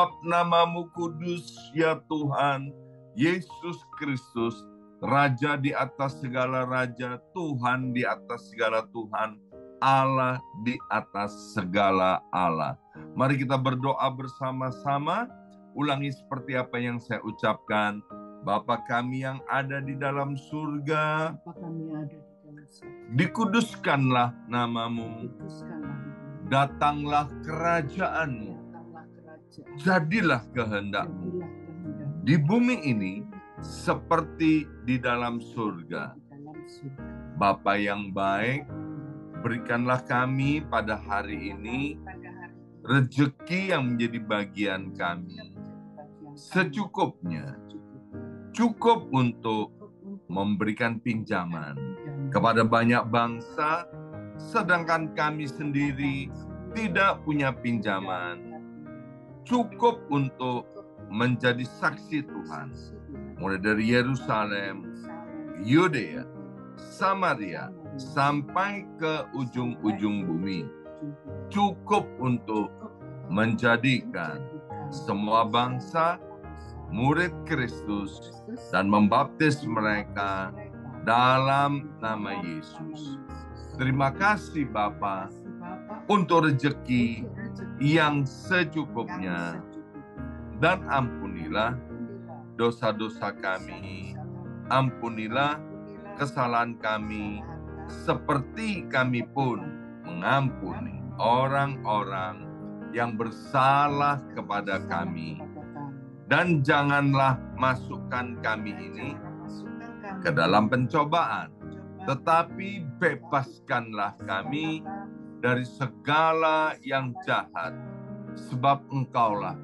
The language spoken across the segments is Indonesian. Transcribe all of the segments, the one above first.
Sebab nama-Mu kudus ya Tuhan, Yesus Kristus, Raja di atas segala raja, Tuhan di atas segala Tuhan, Allah di atas segala Allah. Mari kita berdoa bersama-sama. Ulangi seperti apa yang saya ucapkan. Bapa kami yang ada di dalam surga, dikuduskanlah nama-Mu, datanglah kerajaan-Mu, jadilah kehendak-Mu di bumi ini seperti di dalam surga. Bapa yang baik, berikanlah kami pada hari ini rezeki yang menjadi bagian kami secukupnya, cukup untuk memberikan pinjaman kepada banyak bangsa, sedangkan kami sendiri tidak punya pinjaman, cukup untuk menjadi saksi Tuhan, mulai dari Yerusalem, Yudea, Samaria, sampai ke ujung-ujung bumi. Cukup untuk menjadikan semua bangsa murid Kristus dan membaptis mereka dalam nama Yesus. Terima kasih Bapa untuk rezeki yang secukupnya, dan ampunilah dosa-dosa kami, ampunilah kesalahan kami, seperti kami pun mengampuni orang-orang yang bersalah kepada kami. Dan janganlah masukkan kami ini ke dalam pencobaan, tetapi bebaskanlah kami dari segala yang jahat, sebab Engkaulah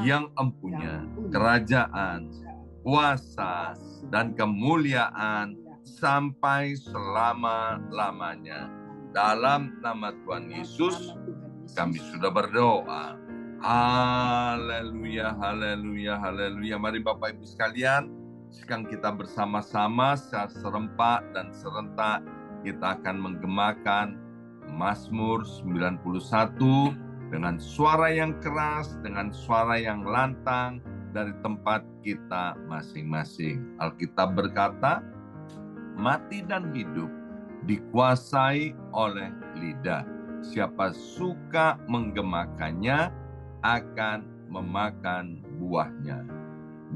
yang empunya kerajaan, kuasa, dan kemuliaan sampai selama-lamanya. Dalam nama Tuhan Yesus, kami sudah berdoa. Haleluya, haleluya, haleluya. Mari Bapak Ibu sekalian, sekarang kita bersama-sama secara serempak dan serentak kita akan menggemakan Mazmur 91 dengan suara yang keras, dengan suara yang lantang dari tempat kita masing-masing. Alkitab berkata, mati dan hidup dikuasai oleh lidah. Siapa suka menggemakannya akan memakan buahnya.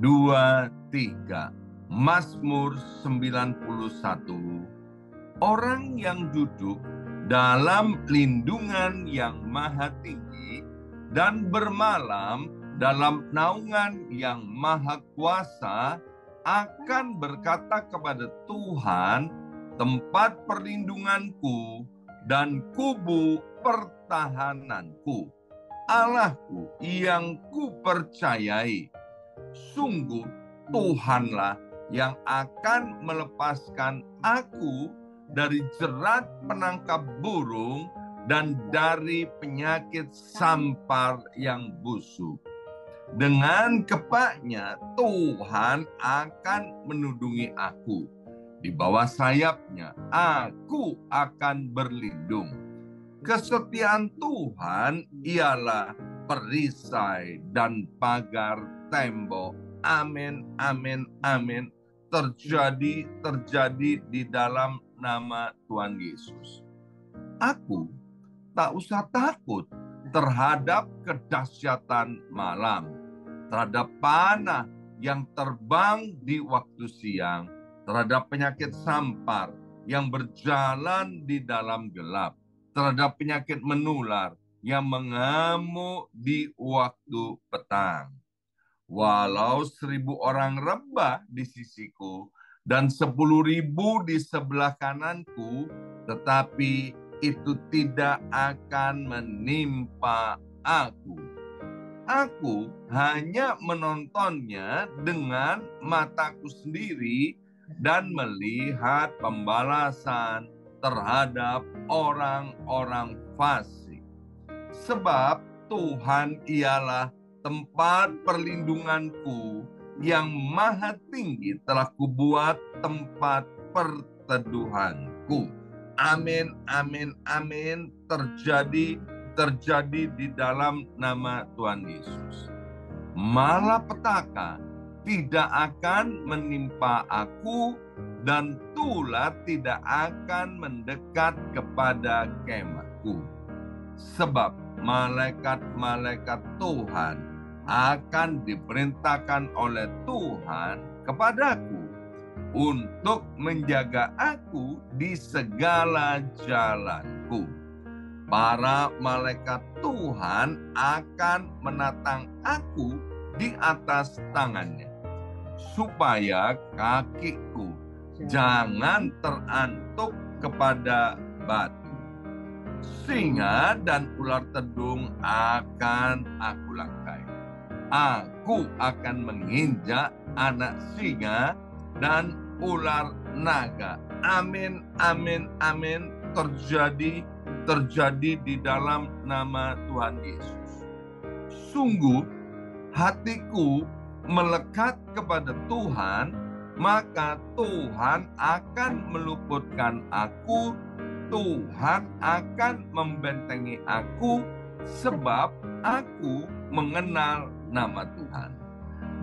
2, 3. Mazmur 91. Orang yang duduk dalam lindungan yang maha tinggi dan bermalam dalam naungan yang maha kuasa akan berkata kepada Tuhan, tempat perlindunganku dan kubu pertahananku, Allahku yang kupercayai. Sungguh Tuhanlah yang akan melepaskan aku dari jerat penangkap burung dan dari penyakit sampar yang busuk. Dengan kepaknya Tuhan akan menudungi aku. Di bawah sayapnya aku akan berlindung. Kesetiaan Tuhan ialah perisai dan pagar tembok. Amin, amin, amin. Terjadi di dalam nama Tuhan Yesus. Aku tak usah takut terhadap kedahsyatan malam, terhadap panah yang terbang di waktu siang, terhadap penyakit sampar yang berjalan di dalam gelap, terhadap penyakit menular yang mengamuk di waktu petang. Walau 1.000 orang rebah di sisiku dan 10.000 di sebelah kananku, tetapi itu tidak akan menimpa aku. Aku hanya menontonnya dengan mataku sendiri dan melihat pembalasan terhadap orang-orang fasik. Sebab Tuhan ialah tempat perlindunganku, yang maha tinggi telah kubuat tempat perteduhanku. Amin, amin, amin. Terjadi di dalam nama Tuhan Yesus. malapetaka tidak akan menimpa aku, dan tulah tidak akan mendekat kepada kemahku. Sebab malaikat-malaikat Tuhan akan diperintahkan oleh Tuhan kepadaku untuk menjaga aku di segala jalanku. Para malaikat Tuhan akan menatang aku di atas tangannya, supaya kakiku jangan terantuk kepada batu. Singa dan ular tedung akan aku langkai. Aku akan menginjak anak singa dan ular naga. Amin, amin, amin. Terjadi di dalam nama Tuhan Yesus. Sungguh hatiku melekat kepada Tuhan, maka Tuhan akan meluputkan aku, Tuhan akan membentengi aku, sebab aku mengenal nama Tuhan.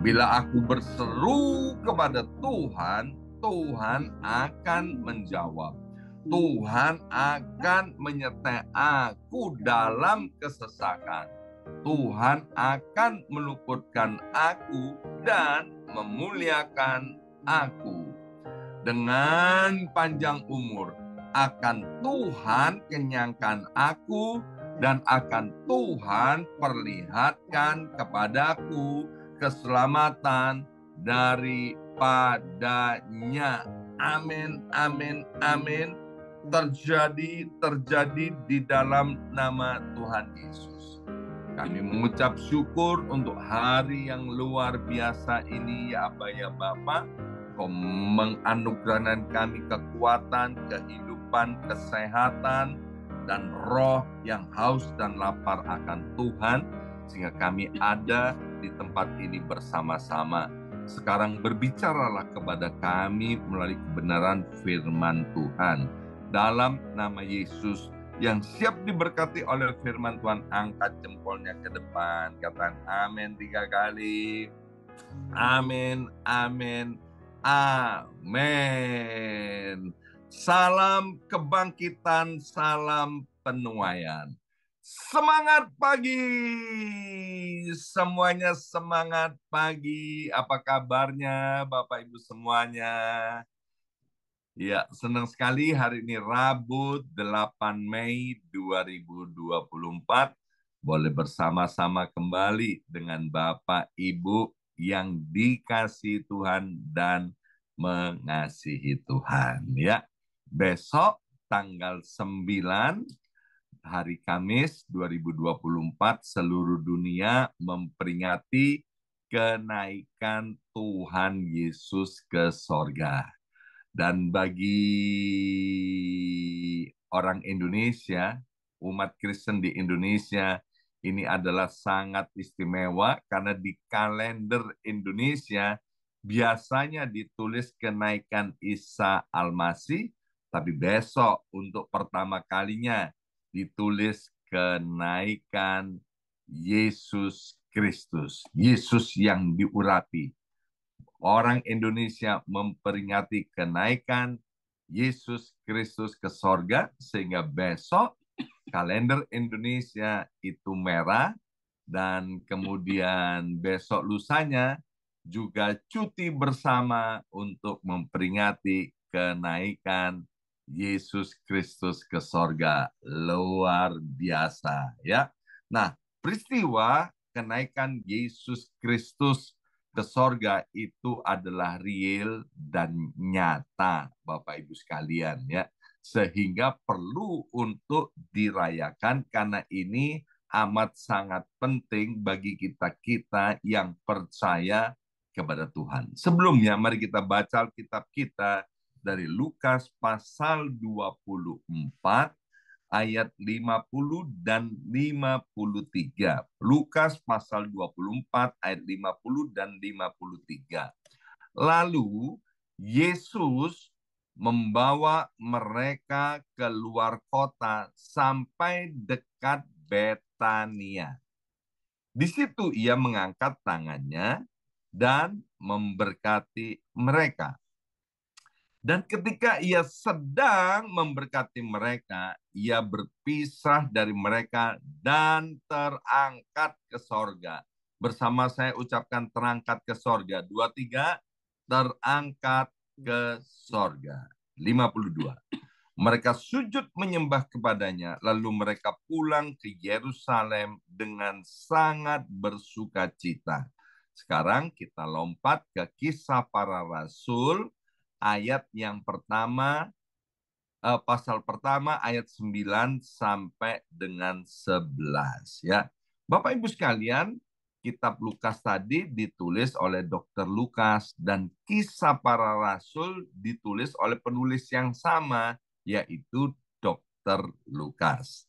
Bila aku berseru kepada Tuhan, Tuhan akan menjawab. Tuhan akan menyertai aku dalam kesesakan. Tuhan akan meluputkan aku dan memuliakan aku. Dengan panjang umur akan Tuhan kenyangkan aku, dan akan Tuhan perlihatkan kepadaku keselamatan daripadanya. Amin, amin, amin. Terjadi di dalam nama Tuhan Yesus. Kami mengucap syukur untuk hari yang luar biasa ini, ya Aba, ya Bapa. Kau menganugerahkan kami kekuatan, kehidupan, kesehatan, dan roh yang haus dan lapar akan Tuhan, sehingga kami ada di tempat ini bersama-sama. Sekarang berbicaralah kepada kami melalui kebenaran firman Tuhan. Dalam nama Yesus yang siap diberkati oleh firman Tuhan, angkat jempolnya ke depan. Katakan amin 3 kali. Amin, amin, amin. Salam kebangkitan, salam penuaian. Semangat pagi, semuanya semangat pagi. Apa kabarnya Bapak Ibu semuanya? Ya, senang sekali hari ini Rabu 8 Mei 2024. Boleh bersama-sama kembali dengan Bapak Ibu yang dikasihi Tuhan dan mengasihi Tuhan. Ya, besok tanggal 9 hari Kamis 2024 seluruh dunia memperingati kenaikan Tuhan Yesus ke sorga. Dan bagi orang Indonesia, umat Kristen di Indonesia, ini adalah sangat istimewa karena di kalender Indonesia biasanya ditulis kenaikan Isa Al-Masih, tapi besok untuk pertama kalinya ditulis kenaikan Yesus Kristus, Yesus yang diurapi. Orang Indonesia memperingati kenaikan Yesus Kristus ke sorga, sehingga besok kalender Indonesia itu merah, dan kemudian besok lusanya juga cuti bersama untuk memperingati kenaikan Yesus Kristus ke sorga. Luar biasa, ya. Nah, peristiwa kenaikan Yesus Kristus ke sorga itu adalah real dan nyata, Bapak Ibu sekalian, ya, sehingga perlu untuk dirayakan karena ini amat sangat penting bagi kita yang percaya kepada Tuhan. Sebelumnya mari kita baca Alkitab kita dari Lukas pasal 24 ayat 50 dan 53. Lukas pasal 24 ayat 50 dan 53. Lalu Yesus membawa mereka keluar kota sampai dekat Betania. Di situ ia mengangkat tangannya dan memberkati mereka. Dan ketika ia sedang memberkati mereka, ia berpisah dari mereka dan terangkat ke sorga. Bersama saya ucapkan terangkat ke sorga. 23, terangkat ke sorga. 52. Mereka sujud menyembah kepadanya, lalu mereka pulang ke Yerusalem dengan sangat bersuka cita. Sekarang kita lompat ke Kisah Para Rasul, ayat yang pertama, pasal pertama ayat 9 sampai dengan 11 ya. Bapak Ibu sekalian, kitab Lukas tadi ditulis oleh Dr. Lukas dan Kisah Para Rasul ditulis oleh penulis yang sama, yaitu Dr. Lukas.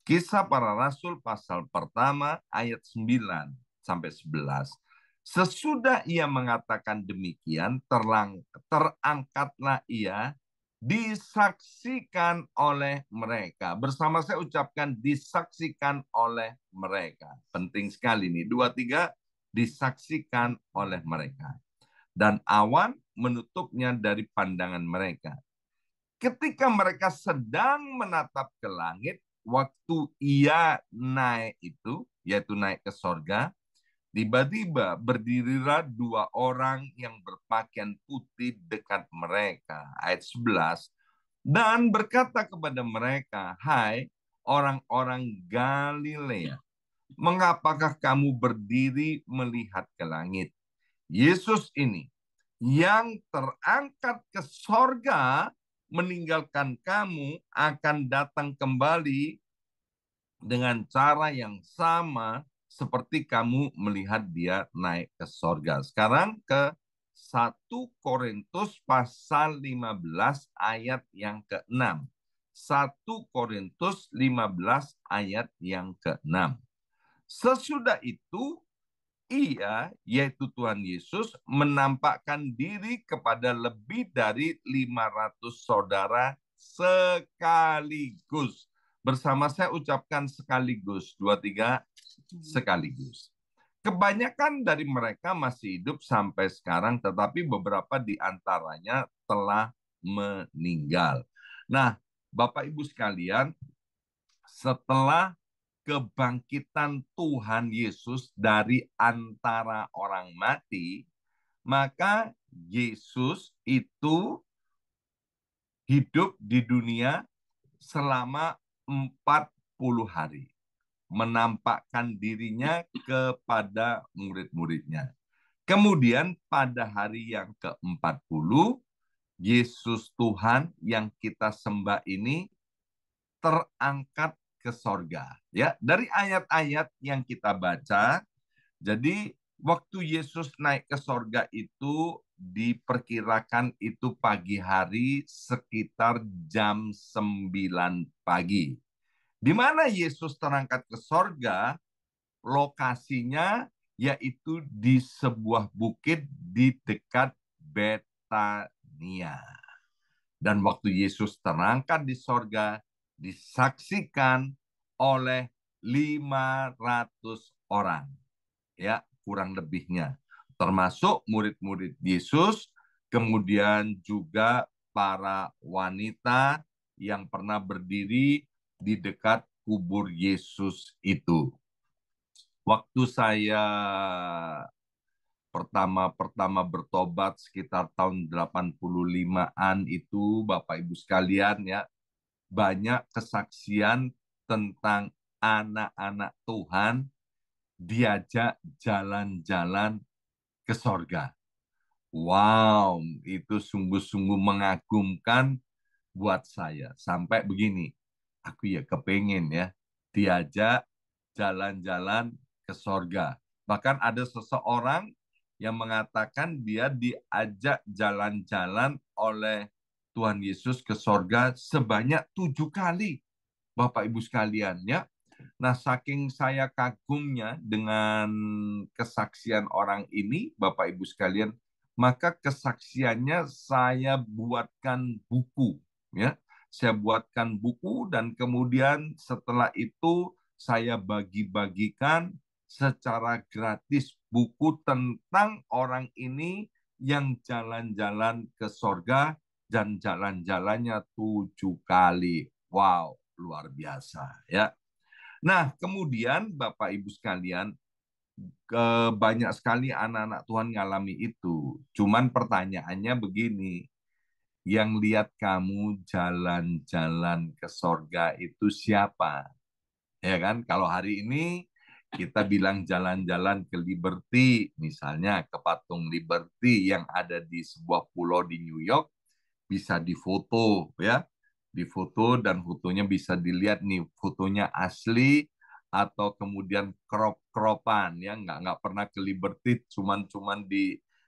Kisah Para Rasul pasal pertama ayat 9 sampai 11. Sesudah ia mengatakan demikian, terangkatlah ia, disaksikan oleh mereka. Bersama saya ucapkan disaksikan oleh mereka. Penting sekali nih. 23, disaksikan oleh mereka. Dan awan menutupnya dari pandangan mereka. Ketika mereka sedang menatap ke langit, waktu ia naik itu, yaitu naik ke sorga, tiba-tiba berdirilah dua orang yang berpakaian putih dekat mereka. Ayat 11. Dan berkata kepada mereka, hai orang-orang Galilea, mengapakah kamu berdiri melihat ke langit? Yesus ini yang terangkat ke sorga meninggalkan kamu akan datang kembali dengan cara yang sama seperti kamu melihat dia naik ke sorga. Sekarang ke 1 Korintus pasal 15 ayat yang ke-6. 1 Korintus 15 ayat yang ke-6. Sesudah itu ia, yaitu Tuhan Yesus, menampakkan diri kepada lebih dari 500 saudara sekaligus. Bersama saya ucapkan sekaligus. 23, sekaligus. Kebanyakan dari mereka masih hidup sampai sekarang, tetapi beberapa di antaranya telah meninggal. Nah, Bapak Ibu sekalian, setelah kebangkitan Tuhan Yesus dari antara orang mati, maka Yesus itu hidup di dunia selama 40 hari. Menampakkan dirinya kepada murid-muridnya. Kemudian pada hari yang ke-40, Yesus Tuhan yang kita sembah ini terangkat ke sorga. Ya, dari ayat-ayat yang kita baca, jadi waktu Yesus naik ke sorga itu diperkirakan itu pagi hari sekitar jam 9 pagi. Di mana Yesus terangkat ke sorga, lokasinya yaitu di sebuah bukit di dekat Betania. Dan waktu Yesus terangkat di sorga, disaksikan oleh 500 orang. Ya, kurang lebihnya. Termasuk murid-murid Yesus, kemudian juga para wanita yang pernah berdiri di dekat kubur Yesus itu. Waktu saya pertama bertobat sekitar tahun 85-an itu, Bapak Ibu sekalian ya, banyak kesaksian tentang anak-anak Tuhan diajak jalan-jalan ke sorga. Wow, itu sungguh-sungguh mengagumkan buat saya. Sampai begini, aku ya kepengen ya diajak jalan-jalan ke sorga. Bahkan ada seseorang yang mengatakan dia diajak jalan-jalan oleh Tuhan Yesus ke sorga sebanyak 7 kali. Bapak Ibu sekalian ya. Nah, saking saya kagumnya dengan kesaksian orang ini, Bapak Ibu sekalian, maka kesaksiannya saya buatkan buku, ya. Saya buatkan buku dan kemudian setelah itu saya bagi-bagikan secara gratis buku tentang orang ini yang jalan-jalan ke sorga dan jalan-jalannya 7 kali. Wow, luar biasa ya. Nah, kemudian Bapak Ibu sekalian, banyak sekali anak-anak Tuhan ngalami itu. Cuman pertanyaannya begini, yang lihat kamu jalan-jalan ke sorga itu siapa? Ya kan? Kalau hari ini kita bilang jalan-jalan ke Liberty, misalnya ke patung Liberty yang ada di sebuah pulau di New York, bisa difoto ya, difoto dan fotonya bisa dilihat nih, fotonya asli atau kemudian crop-cropan ya, nggak pernah ke Liberty, cuman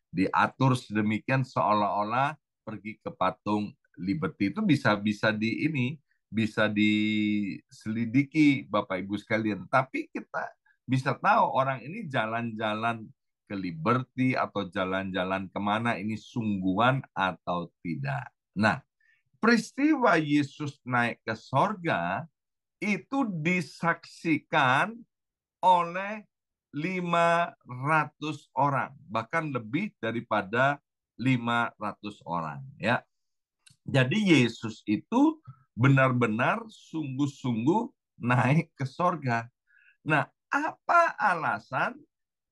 diatur sedemikian seolah-olah pergi ke patung Liberty. Itu bisa bisa di ini bisa diselidiki Bapak Ibu sekalian. Tapi kita bisa tahu orang ini jalan-jalan ke Liberty atau jalan-jalan kemana, ini sungguhan atau tidak. Nah, peristiwa Yesus naik ke sorga itu disaksikan oleh 500 orang, bahkan lebih daripada 500 orang ya. Jadi Yesus itu benar-benar sungguh-sungguh naik ke sorga. Nah, apa alasan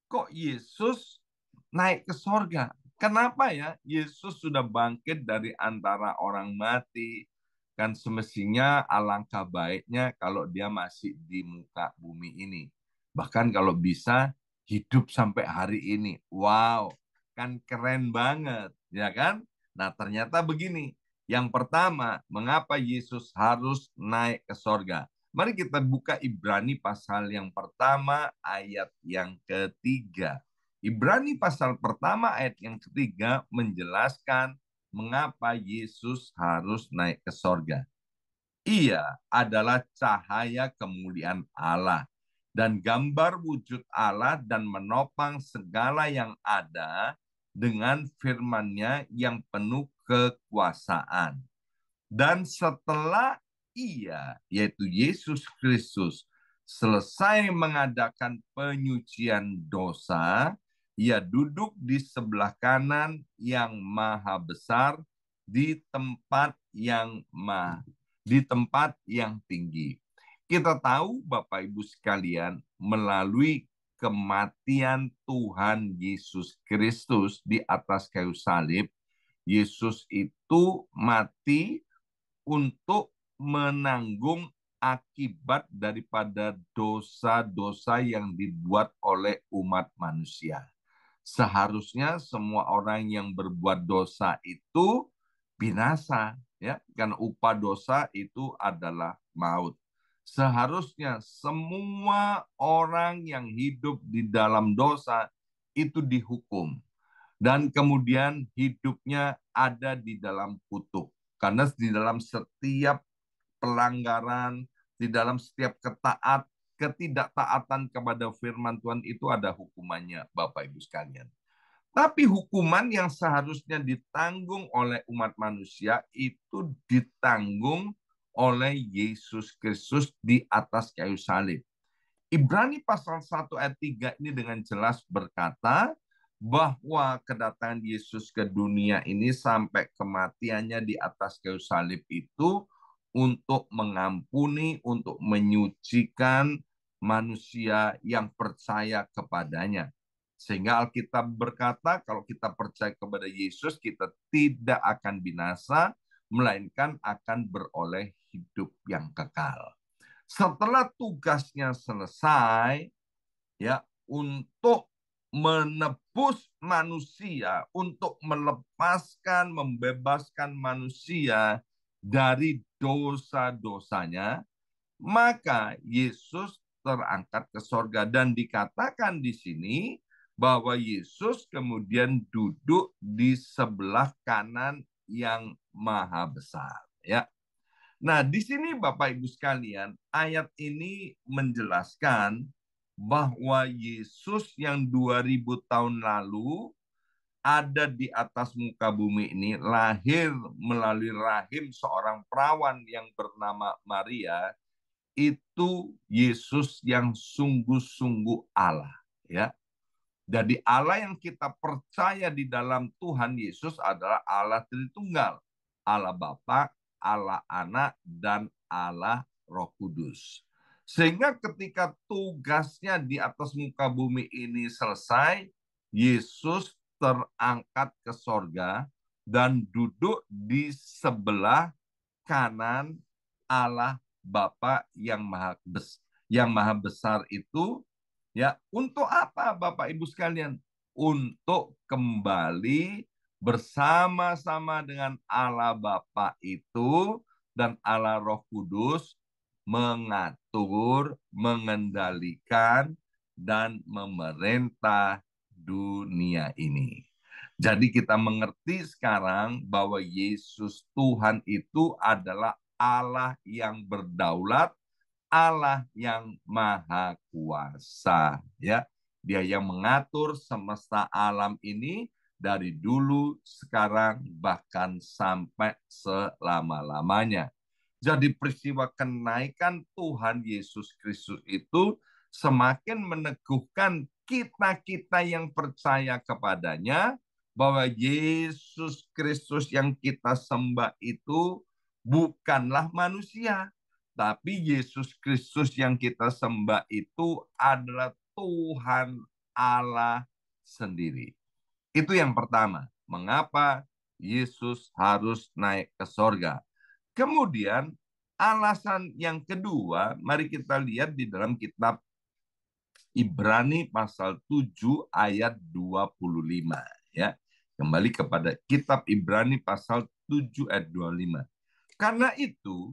kok Yesus naik ke sorga? Kenapa ya Yesus sudah bangkit dari antara orang mati? Kan semestinya alangkah baiknya kalau dia masih di muka bumi ini. Bahkan kalau bisa hidup sampai hari ini. Wow, kan keren banget, ya kan? Nah, ternyata begini. Yang pertama, mengapa Yesus harus naik ke sorga? Mari kita buka Ibrani pasal yang pertama ayat yang ketiga. Ibrani pasal pertama ayat yang ketiga menjelaskan mengapa Yesus harus naik ke sorga. Ia adalah cahaya kemuliaan Allah dan gambar wujud Allah dan menopang segala yang ada dengan firman-Nya yang penuh kekuasaan. Dan setelah ia, yaitu Yesus Kristus, selesai mengadakan penyucian dosa, ia duduk di sebelah kanan yang maha besar di tempat yang tinggi. Kita tahu Bapak Ibu sekalian, melalui kematian Tuhan Yesus Kristus di atas kayu salib, Yesus itu mati untuk menanggung akibat daripada dosa-dosa yang dibuat oleh umat manusia. Seharusnya semua orang yang berbuat dosa itu binasa, ya, karena upah dosa itu adalah maut. Seharusnya semua orang yang hidup di dalam dosa itu dihukum dan kemudian hidupnya ada di dalam kutuk. Karena di dalam setiap pelanggaran, di dalam setiap ketidaktaatan kepada firman Tuhan itu ada hukumannya, Bapak Ibu sekalian. Tapi hukuman yang seharusnya ditanggung oleh umat manusia itu ditanggung oleh Yesus Kristus di atas kayu salib. Ibrani pasal 1 ayat 3 ini dengan jelas berkata bahwa kedatangan Yesus ke dunia ini sampai kematiannya di atas kayu salib itu untuk mengampuni, untuk menyucikan manusia yang percaya kepadanya. Sehingga Alkitab berkata kalau kita percaya kepada Yesus, kita tidak akan binasa, melainkan akan beroleh hidup yang kekal. Setelah tugasnya selesai, ya, untuk menebus manusia, untuk melepaskan, membebaskan manusia dari dosa-dosanya, maka Yesus terangkat ke sorga. Dan dikatakan di sini bahwa Yesus kemudian duduk di sebelah kanan yang maha besar. Ya. Nah, di sini Bapak Ibu sekalian, ayat ini menjelaskan bahwa Yesus yang 2000 tahun lalu ada di atas muka bumi ini, lahir melalui rahim seorang perawan yang bernama Maria, itu Yesus yang sungguh-sungguh Allah, ya. Jadi Allah yang kita percaya di dalam Tuhan Yesus adalah Allah Tritunggal. Allah Bapa, Allah Anak, dan Allah Roh Kudus. Sehingga ketika tugasnya di atas muka bumi ini selesai, Yesus terangkat ke sorga dan duduk di sebelah kanan Allah Bapa yang maha besar itu. Ya, untuk apa Bapak Ibu sekalian? Untuk kembali bersama-sama dengan Allah Bapa itu dan Allah Roh Kudus mengatur, mengendalikan, dan memerintah dunia ini. Jadi kita mengerti sekarang bahwa Yesus Tuhan itu adalah Allah yang berdaulat, Allah yang maha kuasa, ya. Dia yang mengatur semesta alam ini dari dulu, sekarang, bahkan sampai selama-lamanya. Jadi peristiwa kenaikan Tuhan Yesus Kristus itu semakin meneguhkan kita-kita yang percaya kepadanya bahwa Yesus Kristus yang kita sembah itu bukanlah manusia, tapi Yesus Kristus yang kita sembah itu adalah Tuhan Allah sendiri. Itu yang pertama. Mengapa Yesus harus naik ke sorga? Kemudian alasan yang kedua, mari kita lihat di dalam kitab Ibrani pasal 7 ayat 25. Ya. Kembali kepada kitab Ibrani pasal 7 ayat 25. Karena itu,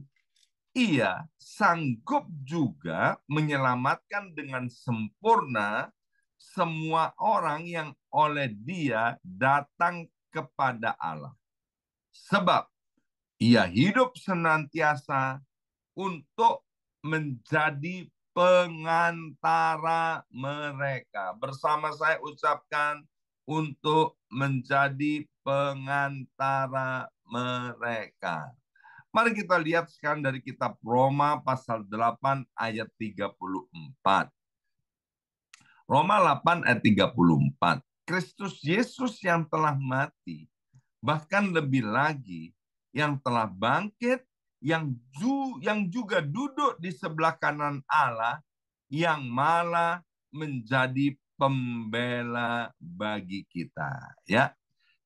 ia sanggup juga menyelamatkan dengan sempurna semua orang yang oleh Dia datang kepada Allah. Sebab ia hidup senantiasa untuk menjadi pengantara mereka. Bersama saya ucapkan, untuk menjadi pengantara mereka. Mari kita lihat sekarang dari kitab Roma pasal 8 ayat 34. Roma 8 ayat 34. Kristus Yesus yang telah mati, bahkan lebih lagi yang telah bangkit, yang juga duduk di sebelah kanan Allah, yang malah menjadi pembela bagi kita. Ya,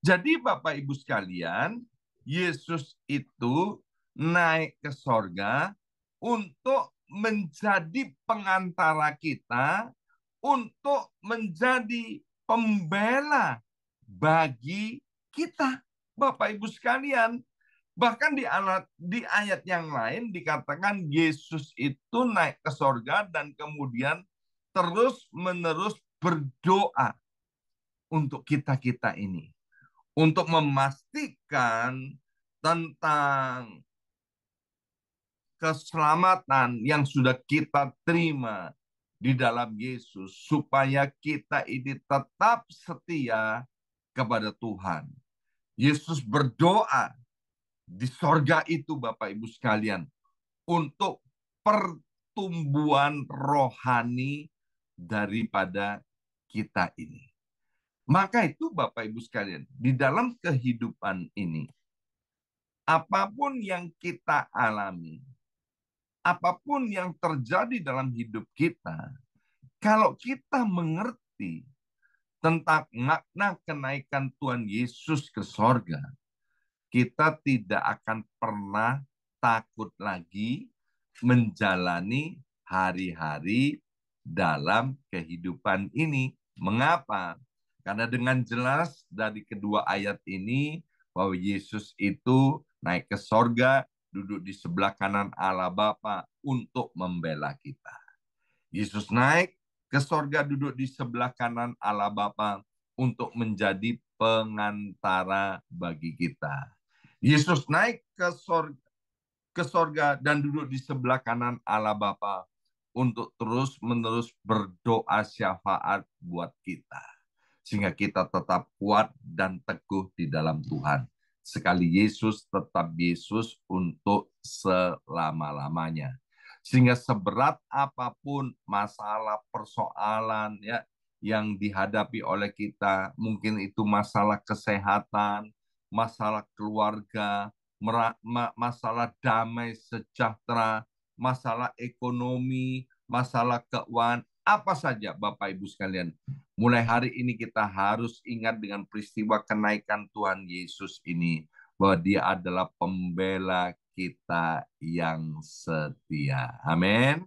jadi Bapak Ibu sekalian, Yesus itu naik ke sorga untuk menjadi pengantara kita, untuk menjadi pembela bagi kita. Bapak Ibu sekalian, bahkan di ayat yang lain dikatakan Yesus itu naik ke sorga dan kemudian terus-menerus berdoa untuk kita-kita ini, untuk memastikan tentang keselamatan yang sudah kita terima di dalam Yesus, supaya kita ini tetap setia kepada Tuhan. Yesus berdoa di sorga itu, Bapak Ibu sekalian, untuk pertumbuhan rohani daripada kita ini. Maka itu Bapak Ibu sekalian, di dalam kehidupan ini, apapun yang kita alami, apapun yang terjadi dalam hidup kita, kalau kita mengerti tentang makna kenaikan Tuhan Yesus ke sorga, kita tidak akan pernah takut lagi menjalani hari-hari dalam kehidupan ini. Mengapa? Karena dengan jelas dari kedua ayat ini bahwa Yesus itu naik ke sorga, duduk di sebelah kanan Allah Bapa untuk membela kita. Yesus naik ke sorga, duduk di sebelah kanan Allah Bapa untuk menjadi pengantara bagi kita. Yesus naik ke sorga dan duduk di sebelah kanan Allah Bapa untuk terus-menerus berdoa syafaat buat kita, sehingga kita tetap kuat dan teguh di dalam Tuhan. Sekali Yesus, tetap Yesus untuk selama-lamanya. Sehingga seberat apapun masalah persoalan ya yang dihadapi oleh kita, mungkin itu masalah kesehatan, masalah keluarga, masalah damai sejahtera, masalah ekonomi, masalah keuangan, apa saja Bapak Ibu sekalian. Mulai hari ini kita harus ingat dengan peristiwa kenaikan Tuhan Yesus ini, bahwa Dia adalah pembela kita yang setia. Amin.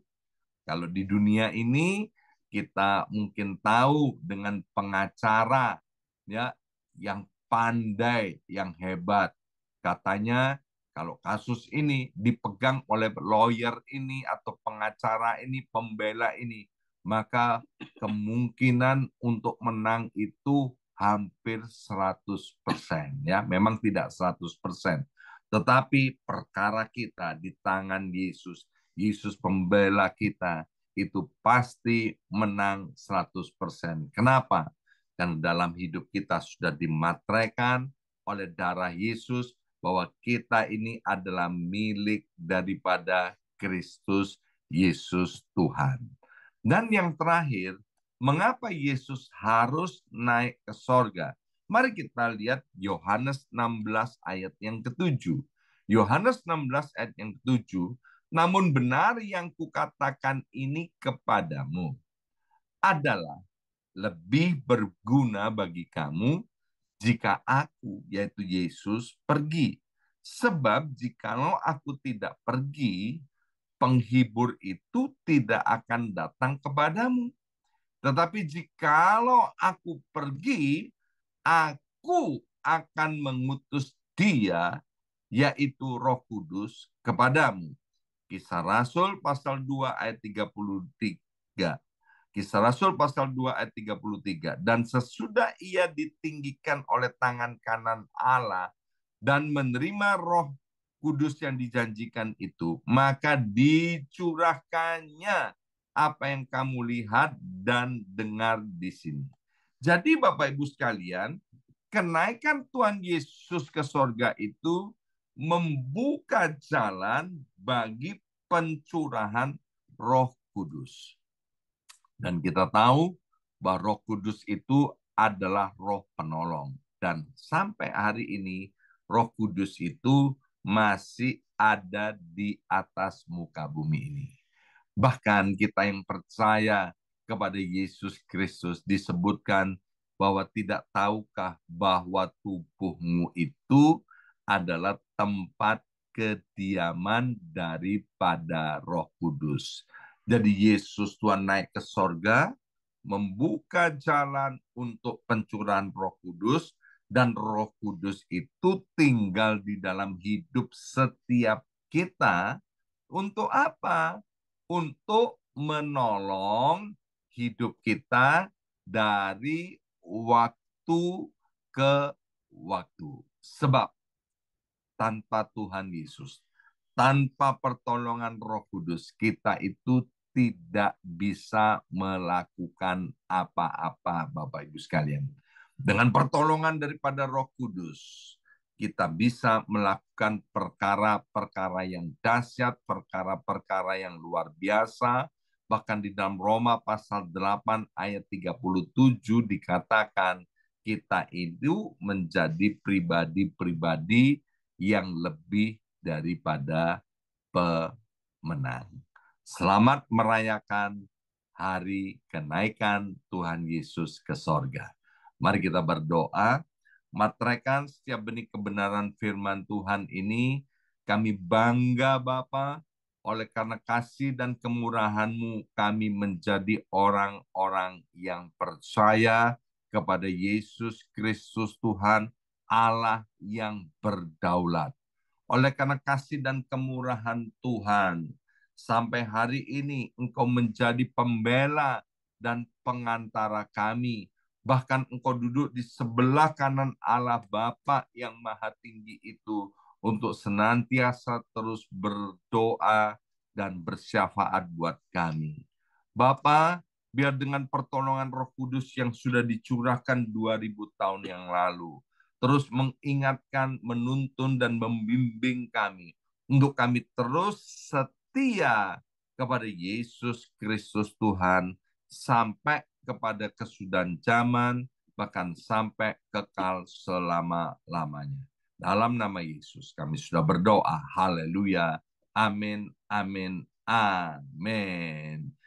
Kalau di dunia ini kita mungkin tahu dengan pengacara ya yang pandai, yang hebat. Katanya kalau kasus ini dipegang oleh lawyer ini atau pengacara ini, pembela ini, maka kemungkinan untuk menang itu hampir 100%. Ya, memang tidak 100%. Tetapi perkara kita di tangan Yesus, Yesus pembela kita, itu pasti menang 100%. Kenapa? Karena dalam hidup kita sudah dimateraikan oleh darah Yesus bahwa kita ini adalah milik daripada Kristus Yesus Tuhan. Dan yang terakhir, mengapa Yesus harus naik ke sorga? Mari kita lihat Yohanes 16 ayat yang ke-7. Yohanes 16 ayat yang ke-7, namun benar yang kukatakan ini kepadamu adalah lebih berguna bagi kamu jika aku, yaitu Yesus, pergi. Sebab jikalau aku tidak pergi, penghibur itu tidak akan datang kepadamu. Tetapi jikalau aku pergi, aku akan mengutus Dia, yaitu Roh Kudus, kepadamu. Kisah Rasul pasal 2 ayat 33. Kisah Rasul pasal 2 ayat 33. Dan sesudah ia ditinggikan oleh tangan kanan Allah dan menerima Roh Kudus yang dijanjikan itu, maka dicurahkannya apa yang kamu lihat dan dengar di sini. Jadi Bapak Ibu sekalian, kenaikan Tuhan Yesus ke sorga itu membuka jalan bagi pencurahan Roh Kudus. Dan kita tahu bahwa Roh Kudus itu adalah roh penolong. Dan sampai hari ini Roh Kudus itu masih ada di atas muka bumi ini. Bahkan kita yang percaya kepada Yesus Kristus disebutkan bahwa tidak tahukah bahwa tubuhmu itu adalah tempat kediaman daripada Roh Kudus. Jadi Yesus Tuhan naik ke sorga, membuka jalan untuk pencurahan Roh Kudus, dan Roh Kudus itu tinggal di dalam hidup setiap kita. Untuk apa? Untuk menolong hidup kita dari waktu ke waktu. Sebab tanpa Tuhan Yesus, tanpa pertolongan Roh Kudus, kita itu tidak bisa melakukan apa-apa, Bapak Ibu sekalian. Dengan pertolongan daripada Roh Kudus, kita bisa melakukan perkara-perkara yang dahsyat, perkara-perkara yang luar biasa. Bahkan di dalam Roma pasal 8 ayat 37 dikatakan, kita itu menjadi pribadi-pribadi yang lebih daripada pemenang. Selamat merayakan hari kenaikan Tuhan Yesus ke sorga. Mari kita berdoa. Materaikan setiap benih kebenaran firman Tuhan ini. Kami bangga Bapa, oleh karena kasih dan kemurahan-Mu kami menjadi orang-orang yang percaya kepada Yesus Kristus Tuhan, Allah yang berdaulat. Oleh karena kasih dan kemurahan Tuhan, sampai hari ini Engkau menjadi pembela dan pengantara kami. Bahkan Engkau duduk di sebelah kanan Allah Bapa yang Maha Tinggi itu untuk senantiasa terus berdoa dan bersyafaat buat kami. Bapa, biar dengan pertolongan Roh Kudus yang sudah dicurahkan 2000 tahun yang lalu, terus mengingatkan, menuntun, dan membimbing kami untuk kami terus setia kepada Yesus Kristus Tuhan sampai kepada kesudahan zaman, bahkan sampai kekal selama-lamanya. Dalam nama Yesus kami sudah berdoa. Haleluya. Amin, amin, amin.